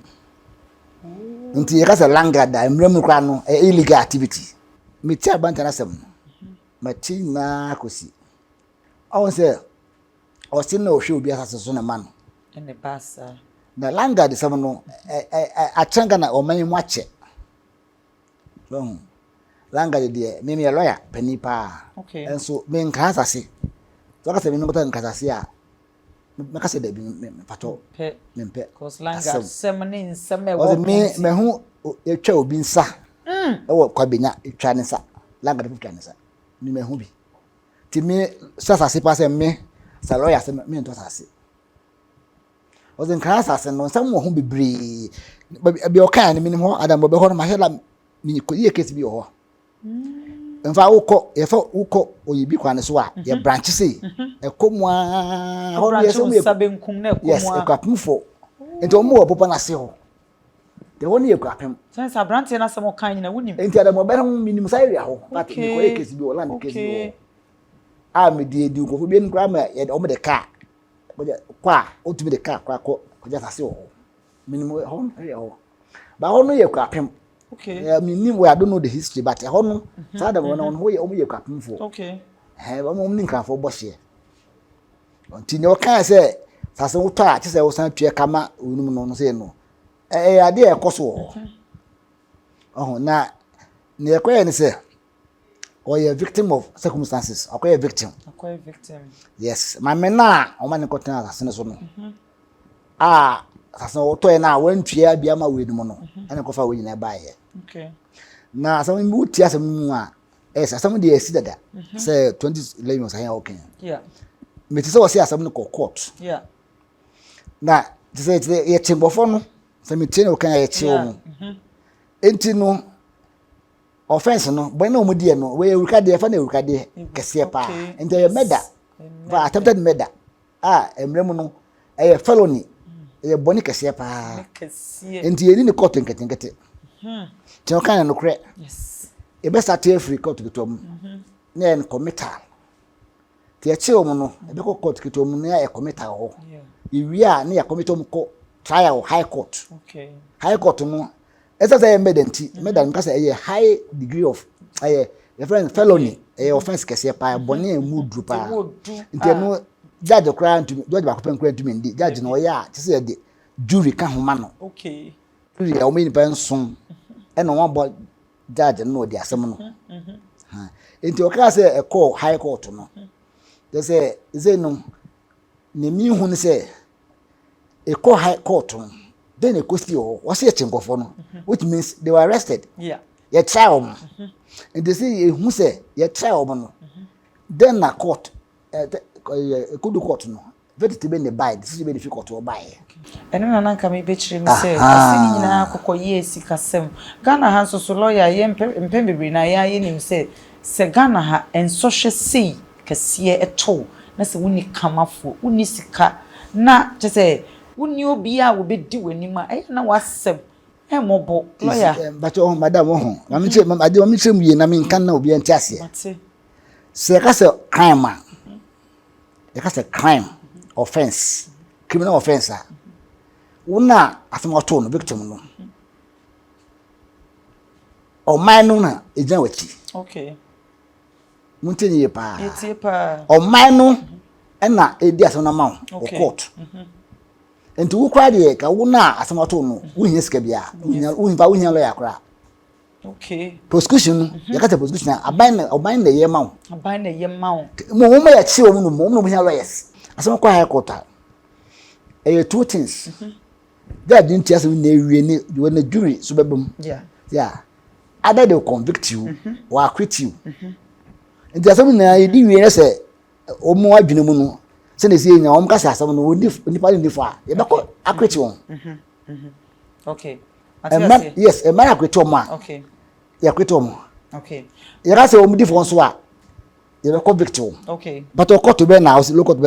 nti yekasa langard da emremu kwa no illegal activity meti abantana sem mati na kosi awon se o sin na o hwe obi asase so na man ene basa na langard sem no atrenga na o man mu ache bon langard de me lawyer pani pa okay enso me nka asase so aka se me ngota nka asase a me ka se da bi me pato me mpe cause langard sem ne nsem e wo me hu etwa obi nsa wo kwabenya etwa ne nsa langard etwa ne nsa ni me hu bi ti me sasase pa se me sa lawyer se me nto sase o zen kan sase no nsam wo hu bebre bi o kan ne minim ho adam bo be ho no ma hela mi ko ye case bi ho mfa wukọ yefa wukọ oyibi kwane so a ye branch say ekomwa ho ye so me sabenkum na ekomwa yes ekwapemfo enti o mo popa na se ho de woni ekwapem sense abrante na samo kan nyina wonim enti adam obe ho minim sai ria ho but me ko ye case bi o land case bi a me di ko bi en kwa ma ye o me de car kwa o tumi de car kwa ko ja sase ho minim ho ria ho ba ho no ye ekwapem. Okay. I don't know the history, but I don't know. Sada one on who you captain for. Okay. Have a moment for boss here. Until your car say, Sasso touch, I was sent to a kama, no say no. ade e koso oh na ne ekwe ni say or a victim of circumstances akwa victim yes my mena o man ko tena asase so no asase o to na wantua bia ma we dum no ene ko fa we nyina ba ye okay na asase mi uti asase mu a asase de esi dada say 2011 was here okay yeah me ti say o say asase no court yeah na ti say ye chimbofo no say me tie no kan ye chi o mu enti no offense no when no mudie no we urukade fa na urukade kese pa enti ye murder va attempted murder emremu no felony boni kese pa enti ye ni court nketenkete ti o kan no kre yes e be start free court kitom na en committal ti e che o mu no e be court kitom na e committal ho iwi a na ya committal ko trial high court okay high court no esa say medenti medal nka say high degree of friend felony offense kese pa boni emu dru pa nti no judge kra ntumi judge ba ko kra ntumi ndi judge no ya ti say de jury ka homa no okay jury o me ni pa nson e no one bo judge no di asem no ha nti o kra say call high court no they say no ne mi hu ni say e call high court no then a question was a chimbofo no which means they were arrested yeah ye trial and they say who say ye trial no then na court could court no verdict be ne buy this is be difficult to buy eno na nanka me bechire mi say asini nyina akokọ ye sikasem Ghana ha so lawyer ye mpem bebre na ya ye nim say se Ghana ha ensohwe sei kase eto na se woni kamafo woni sika na je say woni obi a wo be di wanima na wasem mobo lawyer but oh madam oh mami che ade mami che muye na me nkan na obi enti ase se ka se crime e ka se crime offense criminal offense wona asemato no victim no o manu na ejan wachi okay munteni ye pa etie pa o manu na edi asema ma o court enti wo kra de ka wo na asemato no wo hia sika bia wo hia lawyer kra okay prosecution ya kata prosecution aban na ye ma wo aban na ye ma wo mo ma ya chi wo no mo hia lawyers asema kwa high court two things that didn't tell me na when the jury so bebum yeah either they convict you or acquit you enti asema na e di wie na say o mo adwene mu no se na sie nya o mka sa asem no nipa ni fo a ye be ko akweti won okay yes e mara akweti won a okay ye akweti won okay ye ga se o mdi fo so a ye be ko victim okay but o court be na o court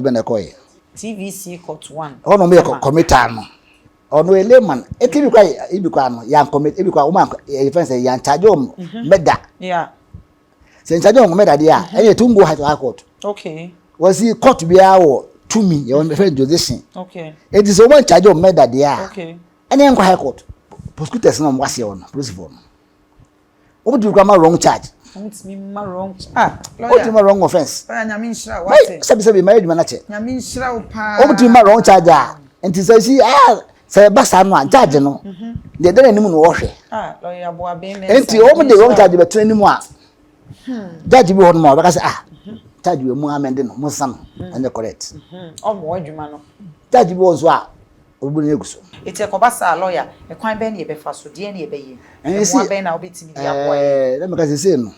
be na ko ye TVC court 1 ono me committee no ono eleman etibi kwa no ya commit ebi kwa o man e fence ya charge o meda yeah se charge o meda dia e tungo high court okay was he court bia wo to me your friend jurisdiction okay it is one charge of murder there okay any en high court prosecutors no mwase won police for no do come wrong charge it's me wrong lawyer what wrong offense nyame nshira what sabi marriage man ache nyame nshira o pa do wrong charge and it says say basa no charge no de dey nim no wo hwe lawyer bo aben enti de wrong charge be tren nim a judge bi ho no be ka say charge we mu amende no musam and correct mo adwuma no charge bi ozo a obu na eguso eti ekobasa lawyer e kwan be na ye be fa so de na ye be ye mo aben na obetimi dia boy let me ka say no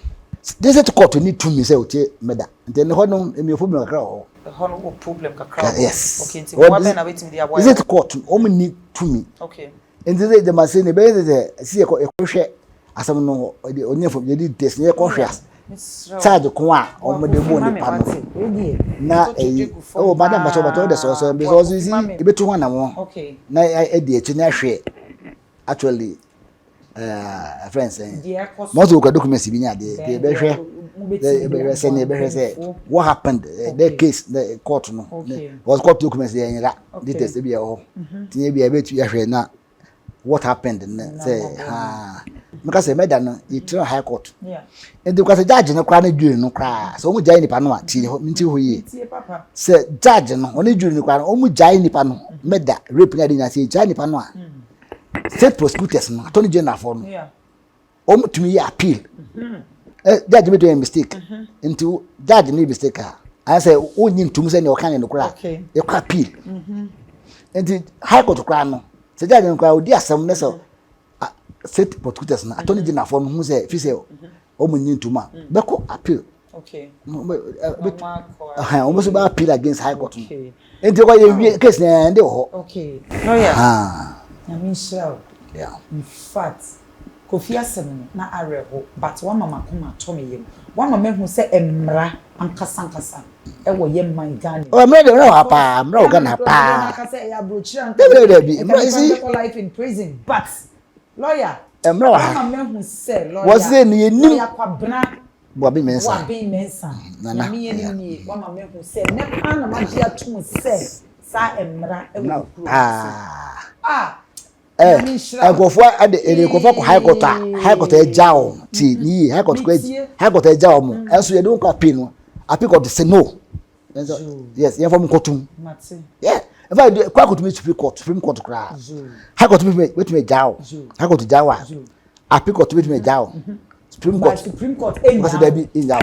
this is court need to me say otie meda then ho no emi ofo mi kakra ho no problem kakra yes okay enti mo aben na obetimi dia boy this is court o me need to me okay and this is the machine be say see e ko hwe asam no onye fo ye di test ye ko hwe charge ko a o mo de bo ni pa no na o madam bato de so because you see e betu ho na mo okay na e di echi na hwe actually friends most of the documents bi nya de be hwe say ne be hwe say what happened the case the court no was court documents dey nyira details bi e ho tinye bi e betu ya hwe na what happened say because say meda no it high court and because judge no kra na dwere no kra so o mu jai nipa no a ti ho nti ho yi say judge no oni dwere no kra o mu jai nipa no meda rape na dey nya say jai nipa no a state prosecutors no attorney general for no Yeah. to me appeal judge made a mistake into judge made mistake I say only to me say no kan no kra Okay. you can appeal and high court kra no say judge no kra odi asem ne so state prosecutors no attorney general for no who say fi say o mo nyin to ma be ko appeal. Okay. Almost about appeal against high court. Okay. And the case and the Okay. No, yeah. Ah, I mean, shell. yeah. In fact, Kofi Asem na areho, but one mama come to me. One mama who say emra ankasa. E wo yem man Ghana. Oh, I'm ready now, pa. I'm not gonna pa. I say ya brochi There life in prison, but lawyer. Emra. One mama who say lawyer. Was there any lawyer kwabna Bobby Mensa? Wabi Mensa. Na me any one mama who say ne pa na magia to say sa emra e wo kuro. Ah. I go for at the go for high court a jowl. Tea, high court a jowl. Else you don't appeal. I pick up the say no. Yes, you're from Kotum. Yeah. If I do quite to me Supreme Court cry. High court with me jowl. High court to Jawa. I pick up to me jowl. Supreme Court. Because baby in our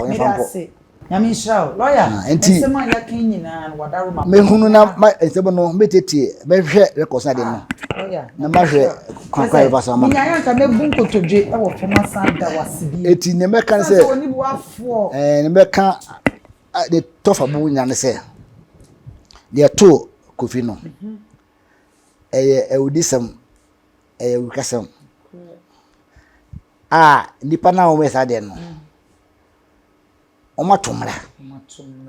Yami Shao, lawyer, and Sema Yakin and Wadaruma. Me who na my no metete me hwe records na de no. Lawyer, Na ma hwe kwakwai basa ma. Nya ka me bunko to dwe e wo foma sanda wasibi. Eti ne me kan say oni bu afo. ne me kan the tough abu nya ne say. They to Kofi no. Udisem ukasem. Nipa na o me sa de no. Omatumra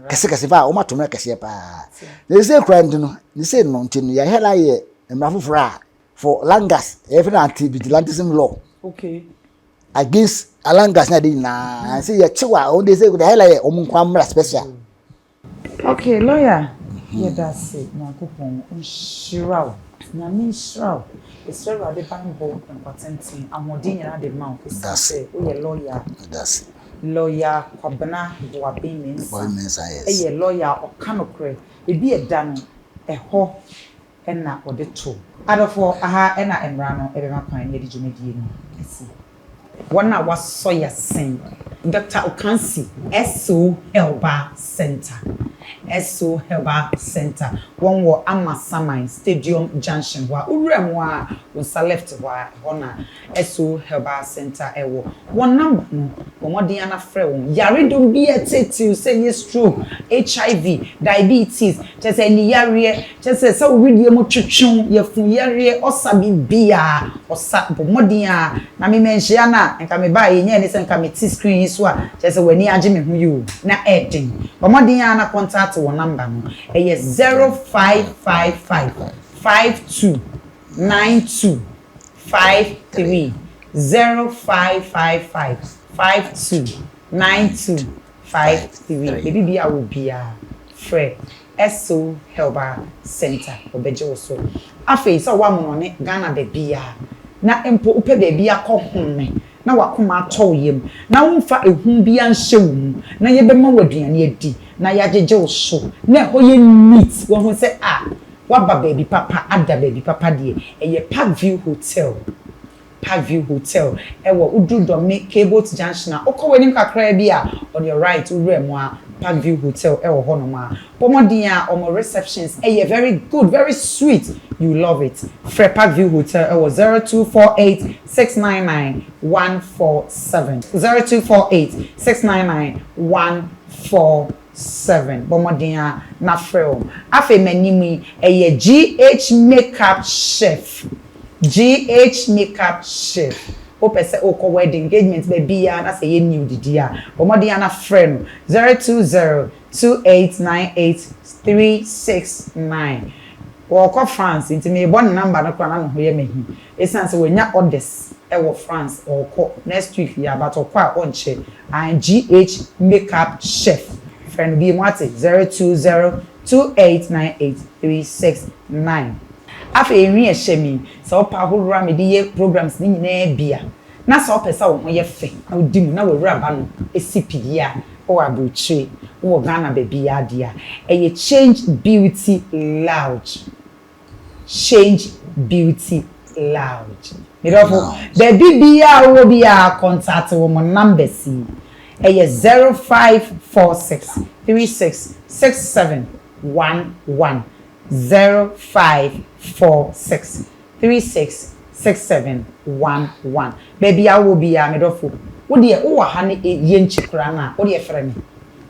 kese ba omatumra kese pa they say crime no they say no ntinu ya hela ye emrafufra for langas even anti vigilantism law Okay. against alangas na dey na say ya chiwa on they say the hela ye omunkwamra special. Okay, lawyer. Yeah, that's it. Na kupon unshiraw. Na min shiraw. It's very the Bible and patenting amodin na the mouth. That's it. We lawyer. That's Lawyer Kwabena Boabi Mensa. Yes. Lawyer Okanokre. Ebi edan eho ena ode to. Adofo aha ena emrano ebe makwan ye di djumedie no. Esi. Wana wasoya sen. Dr. Okansi SO Helba Center. SO Helba Center. One wo Amasaman Stadium Junction wa urem wa wonsa left wa hona SO Helba Center ewo. One number no won ana frɛ won. Yare don bi eteti say yes stroke, HIV, diabetes, just any yare, just say so read ye mo twetwon ye fun yare osabi bia osa bomodin na me menhia na enka me ba ye nya ni se enka me ti screen so a just say wani age me hu you na edin bomodin na contact one number no e 0555 529253 0555 529253 baby bia wo bia frɛ SO Helba Center obeje wo so afei so wa mo no ne Ghana be bia na empo upe be bia kɔ home na wakoma atɔ yem na womfa ehun bia nhyɛ wo mu na ye be ma waduane adi na yajeje wo so na ho ye meet wo ho sɛ waba baby papa ada baby papa de eye Parkview Hotel ewo udu domi cable junction okowani kakra bia on your right uremu Parkview Hotel ewo hono ma pomodin omo receptions very good, very sweet, you love it. Fre Parkview Hotel ewo 0248 699 147 0248 699 147 pomodin na freo afi menimi GH makeup chef GH makeup chef. Opese oko wedding engagement baby ya na say ye new didia. Omodi ya na friend 02028983669. Woko France inti me bon number na kwa na ho ye mehi. Esanse we nya orders e wo France oko next week ya but okwa onche and GH makeup chef. Friend be mwate 02028983669. Afi enwi ehemi se opa ahorura me di ye programs ni nyina bia na se opesa wo ye fe na odimu na wawura ba no esipia o abrochi wo Ghana be bia dia eye Change Beauty Lounge Lounge. Mirofo, the BBA will be our contact woman number C. A 0546 366711 0546 366711. Baby, I will be a mirofo. What dear, oh, honey, yen chikrana, what dear friend?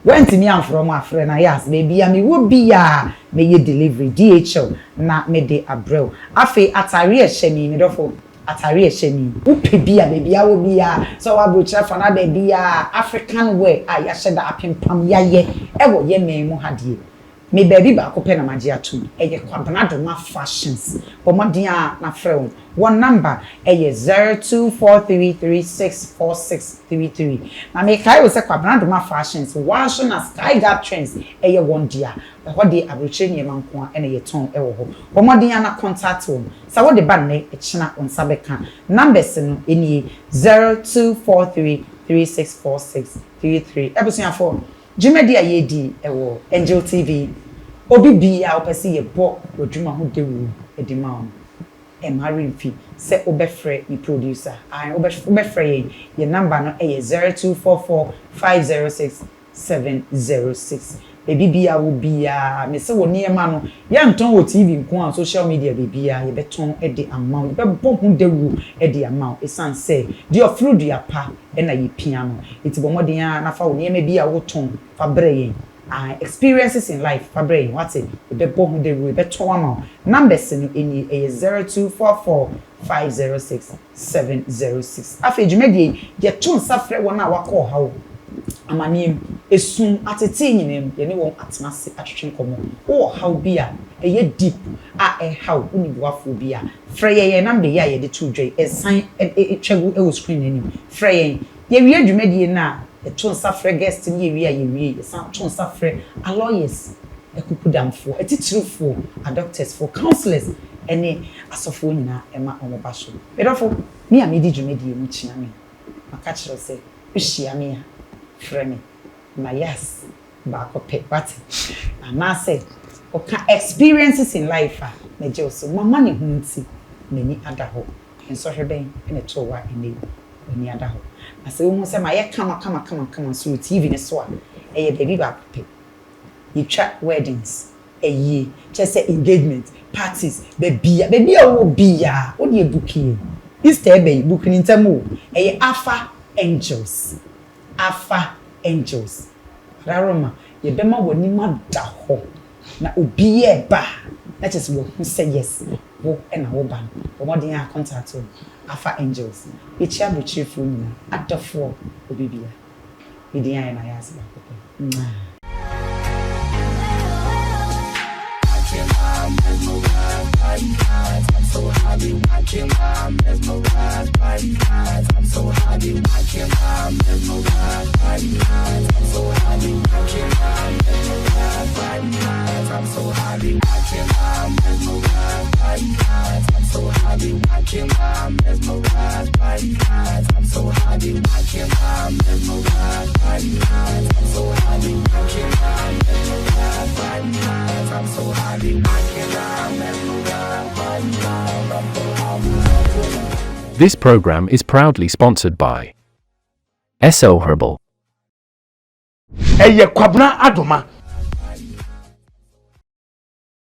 Went me am from my friend Nayas, baby, I me would be a may ye delivery DHL, na me de abro. Afe atari shemi mirofo. Atari shemi. Upe bia baby, I will be a so I will chef and I baby a African way. I yashed the apim pam ya ye, ever ye me mo hadie. Me baby ba ko pena magia tu. Eye kwabanado ma fashions. Pomodia na frɛ one number eye 0243364633. Na me kai wo se kwabanado ma fashions. Waso na sky gap trends eye one dia. Ho de abroche ne manko a na ye ton ewo ho. Pomodia na contact wo. Sa wo de ba ne e china onsa beka. Numbers no enie 0243364633. Ebusuafo Jimedi ayedi ewo Angel TV obi bia opesi ye bo odwuma ho dewu edima on e marry fi se obefre ni producer I obefre ye number no e 0244506706 baby bia wo bia me se wo niema no ya nton wo TV nko on social media bia ye beton e de amount be bo ho dewu e de amount e san say the ofru dua pa e na ye piano iti bomoden na fa wo niema bia wo ton fa breye experiences in life fa breye what it be bo ho dewu be ton amount numbers no eni e 0244506706 afa djumedie ye ton safre wona wakọ hawo amanim esun atete nyinem ye ne won atenase atwetwe komo wo how bia eye deep how unibuafo bia freye number ye ye de tudwe esan etwagu e screen anim freye ye wi adwumedie na eton safre guest ni ye wi ye wi esan ton safre lawyers ekupudamfo etitirifo doctors for counselors ene asofo nyina ema omobaso bedofo mi amedi dwumedie mu chia me maka kire se hwehia me frame Nayas back up what and I say okay experiences in life na je so mama ne hunti many other ho enso hweben na to wa ene any other ho na say wo say ma ye kama so TV ne so a baby back up you track weddings just say engagement parties baby wo bia wo de booking Easter be booking in temu Alpha Angels Raroma ye bema woni ma da ho na obi e ba that is what who say yes wo na wo ban wo modern a contact Alpha Angels e chia bu chifu nyina adofo obi bia e dia na Nayas ba I'm so happy watching my mesmerized by eyes. I'm so happy watching my mesmerized by eyes. I'm so happy watching my mesmerized by eyes. I'm so happy watching my mesmerized by eyes. I'm so happy watching my mesmerized by eyes. I'm so happy watching my mesmerized by eyes. I'm so happy watching my mesmerized by eyes. I'm so happy watching my mesmerized by eyes. This program is proudly sponsored by sh0t. Eye kwabna adoma